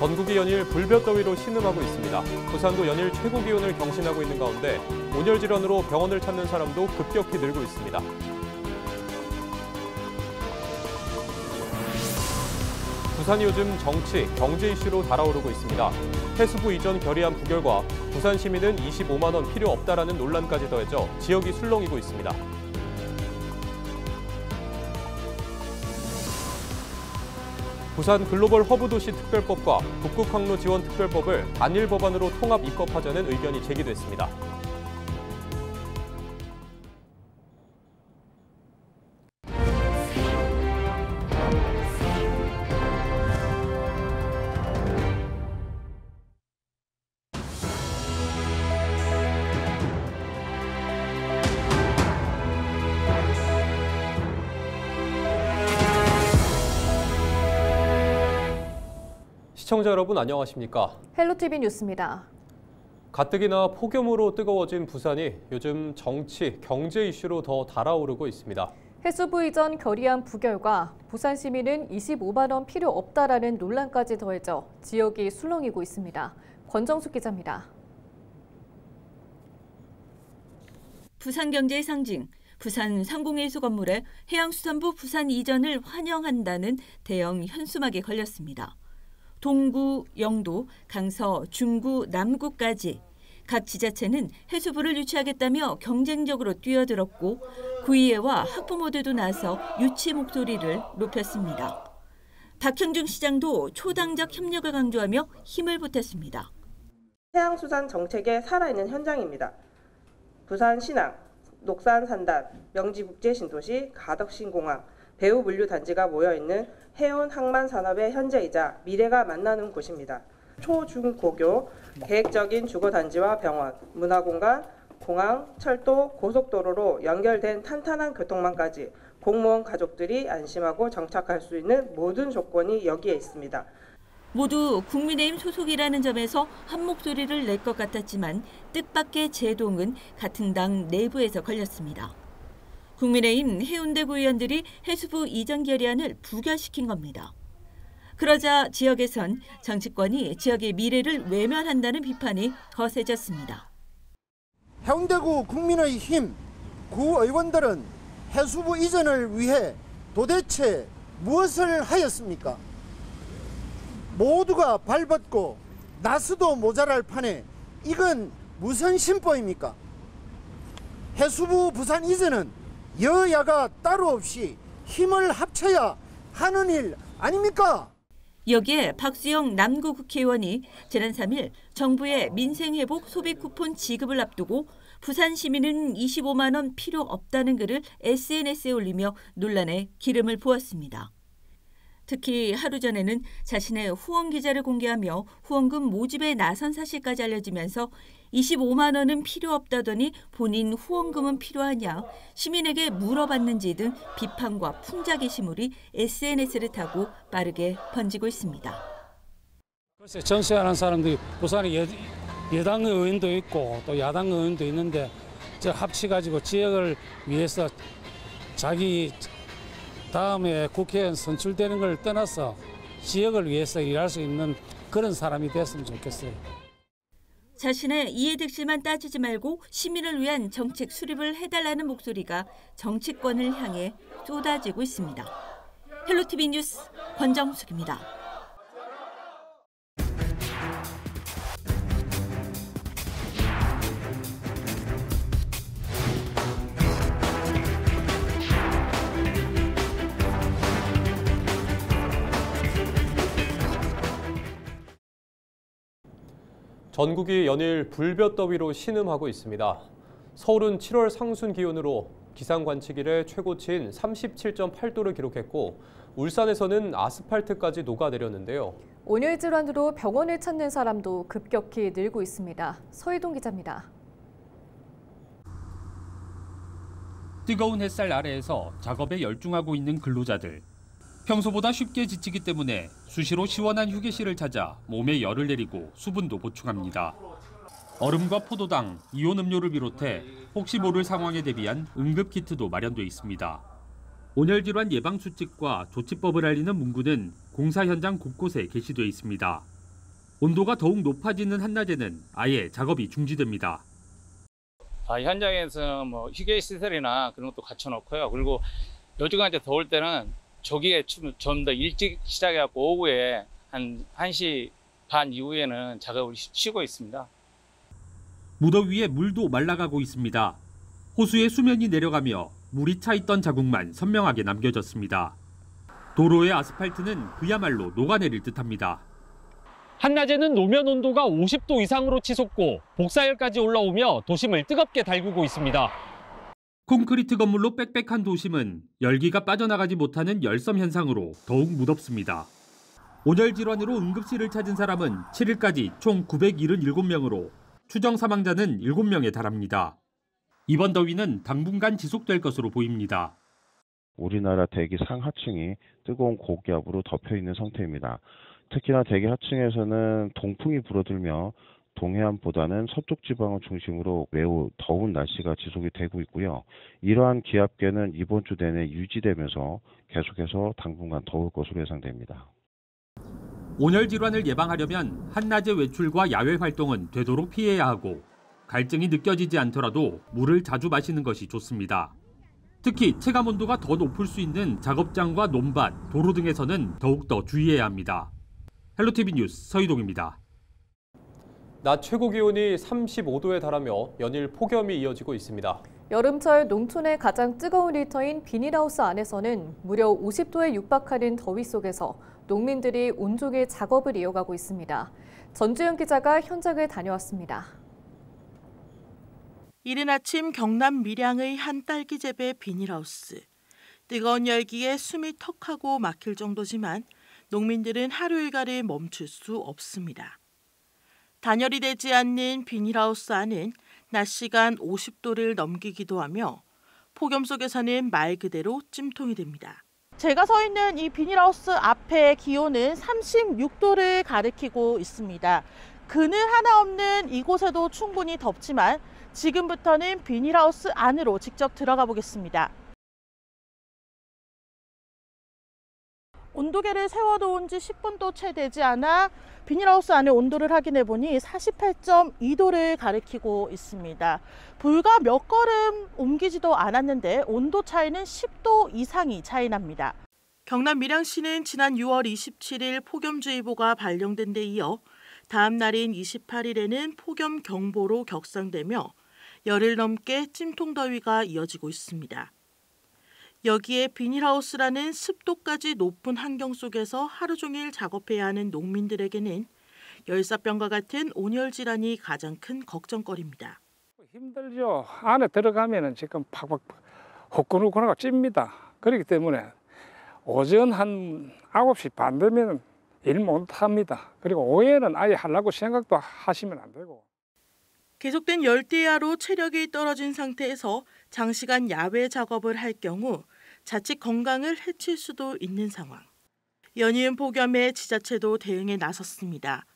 전국이 연일 불볕더위로 신음하고 있습니다. 부산도 연일 최고 기온을 경신하고 있는 가운데 온열 질환으로 병원을 찾는 사람도 급격히 늘고 있습니다. 부산이 요즘 정치, 경제 이슈로 달아오르고 있습니다. 해수부 이전 결의안 부결과 부산 시민은 25만 원 필요 없다라는 논란까지 더해져 지역이 술렁이고 있습니다. 부산 글로벌 허브도시 특별법과 북극항로 지원 특별법을 단일 법안으로 통합 입법하자는 의견이 제기됐습니다. 시청자 여러분 안녕하십니까? 헬로티비 뉴스입니다. 가뜩이나 폭염으로 뜨거워진 부산이 요즘 정치, 경제 이슈로 더 달아오르고 있습니다. 해수부 이전 결의안 부결과 부산 시민은 25만 원 필요 없다라는 논란까지 더해져 지역이 술렁이고 있습니다. 권정숙 기자입니다. 부산 경제의 상징, 부산 상공회수 건물에 해양수산부 부산 이전을 환영한다는 대형 현수막이 걸렸습니다. 동구, 영도, 강서, 중구, 남구까지 각 지자체는 해수부를 유치하겠다며 경쟁적으로 뛰어들었고 구의회와 학부모들도 나서 유치 목소리를 높였습니다. 박형중 시장도 초당적 협력을 강조하며 힘을 보탰습니다. 해양수산 정책의 살아있는 현장입니다. 부산 신항, 녹산 산단, 명지국제신도시, 가덕신공항, 배후물류단지가 모여있는 해운 항만 산업의 현재이자 미래가 만나는 곳입니다. 초, 중, 고교, 계획적인 주거단지와 병원, 문화공간, 공항, 철도, 고속도로로 연결된 탄탄한 교통망까지 공무원 가족들이 안심하고 정착할 수 있는 모든 조건이 여기에 있습니다. 모두 국민의힘 소속이라는 점에서 한 목소리를 낼 것 같았지만 뜻밖의 제동은 같은 당 내부에서 걸렸습니다. 국민의힘 해운대구 의원들이 해수부 이전 결의안을 부결시킨 겁니다. 그러자 지역에선 정치권이 지역의 미래를 외면한다는 비판이 거세졌습니다. 해운대구 국민의힘 구의원들은 해수부 이전을 위해 도대체 무엇을 하였습니까? 모두가 발벗고 나스도 모자랄 판에 이건 무슨 심보입니까? 해수부 부산 이전은 여야가 따로 없이 힘을 합쳐야 하는 일 아닙니까? 여기에 박수영 남구 국회의원이 지난 3일 정부의 민생회복 소비 쿠폰 지급을 앞두고 부산 시민은 25만 원 필요 없다는 글을 SNS에 올리며 논란에 기름을 부었습니다. 특히 하루 전에는 자신의 후원 계좌를 공개하며 후원금 모집에 나선 사실까지 알려지면서 25만 원은 필요 없다더니 본인 후원금은 필요하냐, 시민에게 물어봤는지 등 비판과 풍자 게시물이 SNS를 타고 빠르게 번지고 있습니다. 글쎄 정치하는 사람들이 부산에 여당 의원도 있고 또 야당 의원도 있는데 저 합치가지고 지역을 위해서 자기 다음에 국회의원 선출되는 걸 떠나서 지역을 위해서 일할 수 있는 그런 사람이 됐으면 좋겠어요. 자신의 이해득실만 따지지 말고 시민을 위한 정책 수립을 해달라는 목소리가 정치권을 향해 쏟아지고 있습니다. 헬로티비 뉴스 권정숙입니다. 전국이 연일 불볕더위로 신음하고 있습니다. 서울은 7월 상순 기온으로 기상 관측 이래 최고치인 37.8도를 기록했고 울산에서는 아스팔트까지 녹아내렸는데요. 온열 질환으로 병원을 찾는 사람도 급격히 늘고 있습니다. 서희동 기자입니다. 뜨거운 햇살 아래에서 작업에 열중하고 있는 근로자들. 평소보다 쉽게 지치기 때문에 수시로 시원한 휴게실을 찾아 몸에 열을 내리고 수분도 보충합니다. 얼음과 포도당, 이온 음료를 비롯해 혹시 모를 상황에 대비한 응급키트도 마련돼 있습니다. 온열질환 예방수칙과 조치법을 알리는 문구는 공사 현장 곳곳에 게시돼 있습니다. 온도가 더욱 높아지는 한낮에는 아예 작업이 중지됩니다. 현장에서 뭐 휴게 시설이나 그런 것도 갖춰놓고요. 그리고 요즘같이 더울 때는 조기에 좀 더 일찍 시작해갖고 오후에 한 1시 반 이후에는 작업을 쉬고 있습니다. 무더위에 물도 말라가고 있습니다. 호수의 수면이 내려가며 물이 차 있던 자국만 선명하게 남겨졌습니다. 도로의 아스팔트는 그야말로 녹아내릴 듯합니다. 한낮에는 노면 온도가 50도 이상으로 치솟고 복사열까지 올라오며 도심을 뜨겁게 달구고 있습니다. 콘크리트 건물로 빽빽한 도심은 열기가 빠져나가지 못하는 열섬 현상으로 더욱 무덥습니다. 온열 질환으로 응급실을 찾은 사람은 7일까지 총 977명으로 추정 사망자는 7명에 달합니다. 이번 더위는 당분간 지속될 것으로 보입니다. 우리나라 대기 상하층이 뜨거운 고기압으로 덮여 있는 상태입니다. 특히나 대기 하층에서는 동풍이 불어들며 동해안보다는 서쪽 지방을 중심으로 매우 더운 날씨가 지속이 되고 있고요. 이러한 기압계는 이번 주 내내 유지되면서 계속해서 당분간 더울 것으로 예상됩니다. 온열 질환을 예방하려면 한낮의 외출과 야외 활동은 되도록 피해야 하고 갈증이 느껴지지 않더라도 물을 자주 마시는 것이 좋습니다. 특히 체감 온도가 더 높을 수 있는 작업장과 논밭, 도로 등에서는 더욱더 주의해야 합니다. 헬로티비 뉴스 서희동입니다. 낮 최고 기온이 35도에 달하며 연일 폭염이 이어지고 있습니다. 여름철 농촌의 가장 뜨거운 일터인 비닐하우스 안에서는 무려 50도에 육박하는 더위 속에서 농민들이 온종일 작업을 이어가고 있습니다. 전주현 기자가 현장을 다녀왔습니다. 이른 아침 경남 밀양의 한 딸기 재배 비닐하우스. 뜨거운 열기에 숨이 턱하고 막힐 정도지만 농민들은 하루 일과를 멈출 수 없습니다. 단열이 되지 않는 비닐하우스 안은 낮 시간 50도를 넘기기도 하며 폭염 속에서는 말 그대로 찜통이 됩니다. 제가 서 있는 이 비닐하우스 앞의 기온은 36도를 가리키고 있습니다. 그늘 하나 없는 이곳에도 충분히 덥지만 지금부터는 비닐하우스 안으로 직접 들어가 보겠습니다. 온도계를 세워놓은 지 10분도 채 되지 않아 비닐하우스 안의 온도를 확인해 보니 48.2도를 가리키고 있습니다. 불과 몇 걸음 옮기지도 않았는데 온도 차이는 10도 이상이 차이 납니다. 경남 밀양시는 지난 6월 27일 폭염주의보가 발령된 데 이어 다음 날인 28일에는 폭염 경보로 격상되며 열흘 넘게 찜통더위가 이어지고 있습니다. 여기에 비닐하우스라는 습도까지 높은 환경 속에서 하루 종일 작업해야 하는 농민들에게는 열사병과 같은 온열 질환이 가장 큰 걱정거리입니다. 힘들죠. 안에 들어가면은 지금 팍팍 후끈후끈하고 찝니다. 그렇기 때문에 오전 한 9시 반 되면 일 못합니다. 그리고 오후에는 아예 하려고 생각도 하시면 안 되고. 계속된 열대야로 체력이 떨어진 상태에서 장시간 야외 작업을 할 경우 자칫 건강을 해칠 수도 있는 상황. 연이은 폭염에 지자체도 대응에 나섰습니다.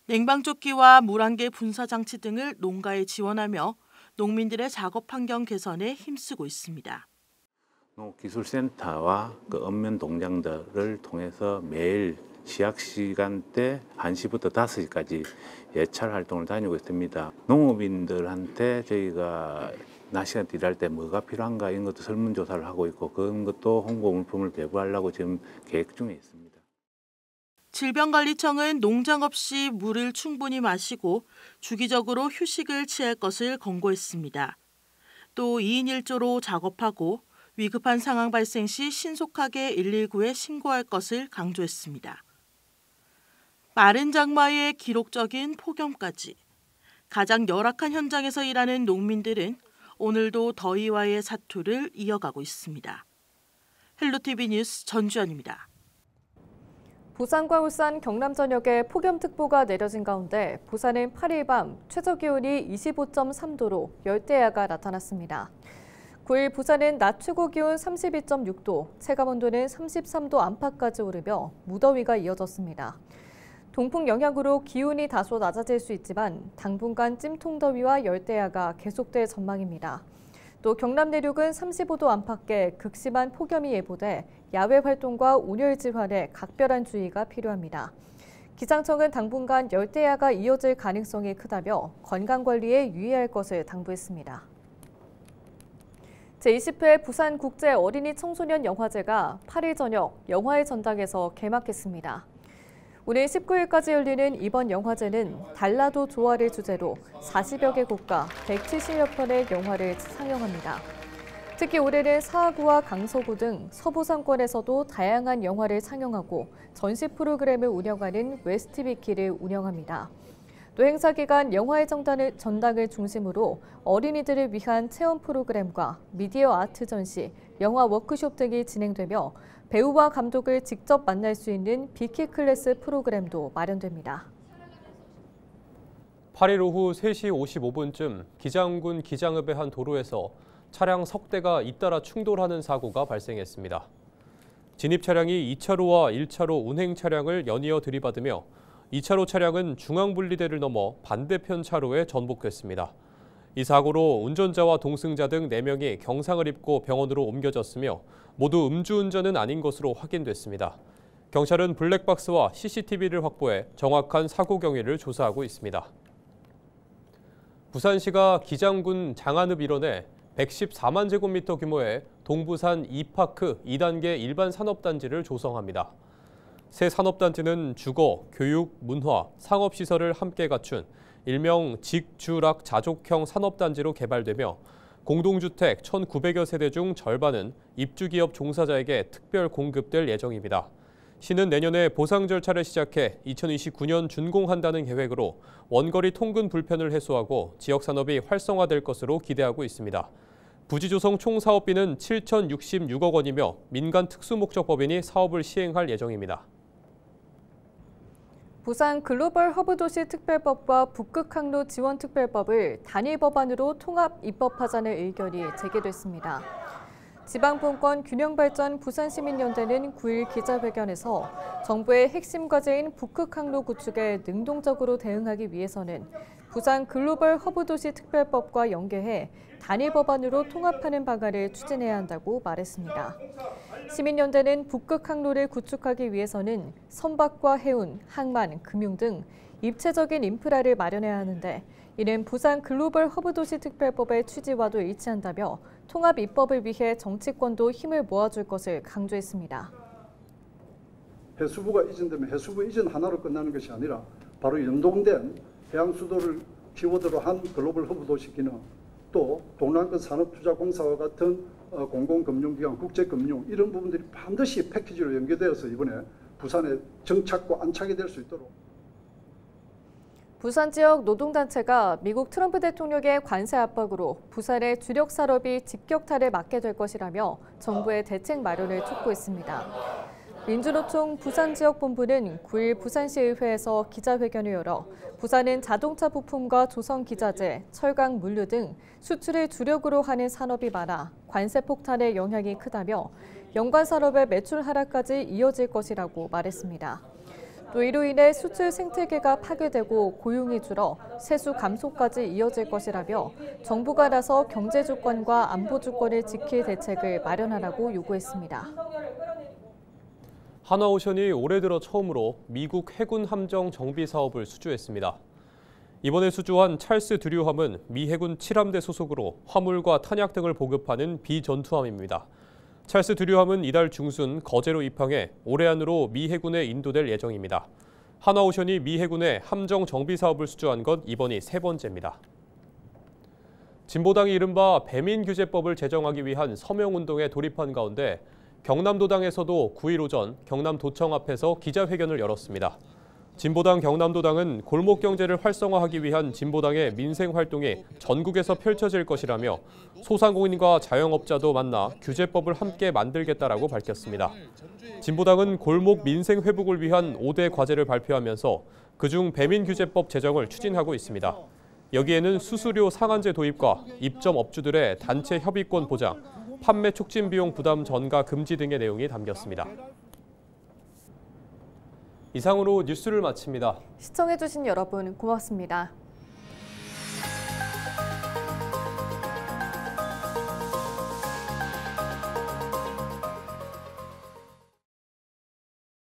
냉방조끼와 물안개 분사장치 등을 농가에 지원하며 농민들의 작업 환경 개선에 힘쓰고 있습니다. 기술센터와 읍면 동장들을 통해서 매일 시약 시간대 1시부터 5시까지 예찰 활동을 다니고 있습니다. 농업인들한테 저희가 낮 시간 일할 때 뭐가 필요한가 이런 것도 설문조사를 하고 있고 그런 것도 홍보 물품을 배부하려고 지금 계획 중에 있습니다. 질병관리청은 농장 없이 물을 충분히 마시고 주기적으로 휴식을 취할 것을 권고했습니다. 또 2인 1조로 작업하고 위급한 상황 발생 시 신속하게 119에 신고할 것을 강조했습니다. 마른 장마의 기록적인 폭염까지 가장 열악한 현장에서 일하는 농민들은 오늘도 더위와의 사투를 이어가고 있습니다. 헬로티비 뉴스 전주현입니다. 부산과 울산, 경남 전역에 폭염특보가 내려진 가운데 부산은 8일 밤 최저기온이 25.3도로 열대야가 나타났습니다. 9일 부산은 낮 최고기온 32.6도, 체감온도는 33도 안팎까지 오르며 무더위가 이어졌습니다. 동풍 영향으로 기온이 다소 낮아질 수 있지만 당분간 찜통더위와 열대야가 계속될 전망입니다. 또 경남 내륙은 35도 안팎의 극심한 폭염이 예보돼 야외 활동과 온열 질환에 각별한 주의가 필요합니다. 기상청은 당분간 열대야가 이어질 가능성이 크다며 건강관리에 유의할 것을 당부했습니다. 제20회 부산국제 어린이 청소년 영화제가 8일 저녁 영화의 전당에서 개막했습니다. 오늘 19일까지 열리는 이번 영화제는 달라도 좋아를 주제로 40여 개 국가 170여 편의 영화를 상영합니다. 특히 올해는 사하구와 강서구 등 서부 상권에서도 다양한 영화를 상영하고 전시 프로그램을 운영하는 웨스트비키를 운영합니다. 또 행사 기간 영화의 전당을 중심으로 어린이들을 위한 체험 프로그램과 미디어 아트 전시, 영화 워크숍 등이 진행되며 배우와 감독을 직접 만날 수 있는 비키 클래스 프로그램도 마련됩니다. 8일 오후 3시 55분쯤 기장군 기장읍의 한 도로에서 차량 석 대가 잇따라 충돌하는 사고가 발생했습니다. 진입 차량이 2차로와 1차로 운행 차량을 연이어 들이받으며 2차로 차량은 중앙분리대를 넘어 반대편 차로에 전복됐습니다. 이 사고로 운전자와 동승자 등 4명이 경상을 입고 병원으로 옮겨졌으며 모두 음주운전은 아닌 것으로 확인됐습니다. 경찰은 블랙박스와 CCTV를 확보해 정확한 사고 경위를 조사하고 있습니다. 부산시가 기장군 장안읍 일원에 114만 제곱미터 규모의 동부산 2파크 2단계 일반 산업단지를 조성합니다. 새 산업단지는 주거, 교육, 문화, 상업시설을 함께 갖춘 일명 직주락 자족형 산업단지로 개발되며 공동주택 1,900여 세대 중 절반은 입주기업 종사자에게 특별 공급될 예정입니다. 시는 내년에 보상 절차를 시작해 2029년 준공한다는 계획으로 원거리 통근 불편을 해소하고 지역산업이 활성화될 것으로 기대하고 있습니다. 부지 조성 총 사업비는 7,066억 원이며 민간 특수목적법인이 사업을 시행할 예정입니다. 부산 글로벌 허브도시 특별법과 북극항로 지원특별법을 단일 법안으로 통합 입법하자는 의견이 제기됐습니다. 지방분권 균형발전 부산시민연대는 9일 기자회견에서 정부의 핵심 과제인 북극항로 구축에 능동적으로 대응하기 위해서는 부산 글로벌 허브도시 특별법과 연계해 단일 법안으로 통합하는 방안을 추진해야 한다고 말했습니다. 시민연대는 북극항로를 구축하기 위해서는 선박과 해운, 항만, 금융 등 입체적인 인프라를 마련해야 하는데 이는 부산 글로벌 허브도시 특별법의 취지와도 일치한다며 통합 입법을 위해 정치권도 힘을 모아줄 것을 강조했습니다. 해수부가 이전되면 해수부 이전 하나로 끝나는 것이 아니라 바로 연동된 해양수도를 키워드로 한 글로벌 허브도시 기능, 또 동남권 산업투자공사와 같은 공공금융기관, 국제금융 이런 부분들이 반드시 패키지로 연계되어서 이번에 부산에 정착과 안착이 될 수 있도록. 부산 지역 노동단체가 미국 트럼프 대통령의 관세 압박으로 부산의 주력 산업이 직격탄을 맞게 될 것이라며 정부의 대책 마련을 촉구했습니다. 민주노총 부산지역본부는 9일 부산시의회에서 기자회견을 열어 부산은 자동차 부품과 조선기자재, 철강, 물류 등 수출을 주력으로 하는 산업이 많아 관세 폭탄의 영향이 크다며 연관 산업의 매출 하락까지 이어질 것이라고 말했습니다. 또 이로 인해 수출 생태계가 파괴되고 고용이 줄어 세수 감소까지 이어질 것이라며 정부가 나서 경제 주권과 안보 주권을 지킬 대책을 마련하라고 요구했습니다. 한화오션이 올해 들어 처음으로 미국 해군 함정 정비 사업을 수주했습니다. 이번에 수주한 찰스 드류함은 미 해군 7함대 소속으로 화물과 탄약 등을 보급하는 비전투함입니다. 찰스 드류함은 이달 중순 거제로 입항해 올해 안으로 미 해군에 인도될 예정입니다. 한화오션이 미 해군의 함정 정비 사업을 수주한 건 이번이 3번째입니다. 진보당이 이른바 배민규제법을 제정하기 위한 서명운동에 돌입한 가운데 경남도당에서도 9일 오전 경남도청 앞에서 기자회견을 열었습니다. 진보당 경남도당은 골목경제를 활성화하기 위한 진보당의 민생활동이 전국에서 펼쳐질 것이라며 소상공인과 자영업자도 만나 규제법을 함께 만들겠다라고 밝혔습니다. 진보당은 골목 민생 회복을 위한 5대 과제를 발표하면서 그중 배민규제법 제정을 추진하고 있습니다. 여기에는 수수료 상한제 도입과 입점 업주들의 단체 협의권 보장, 판매 촉진 비용 부담 전가 금지 등의 내용이 담겼습니다. 이상으로 뉴스를 마칩니다. 시청해주신 여러분 고맙습니다.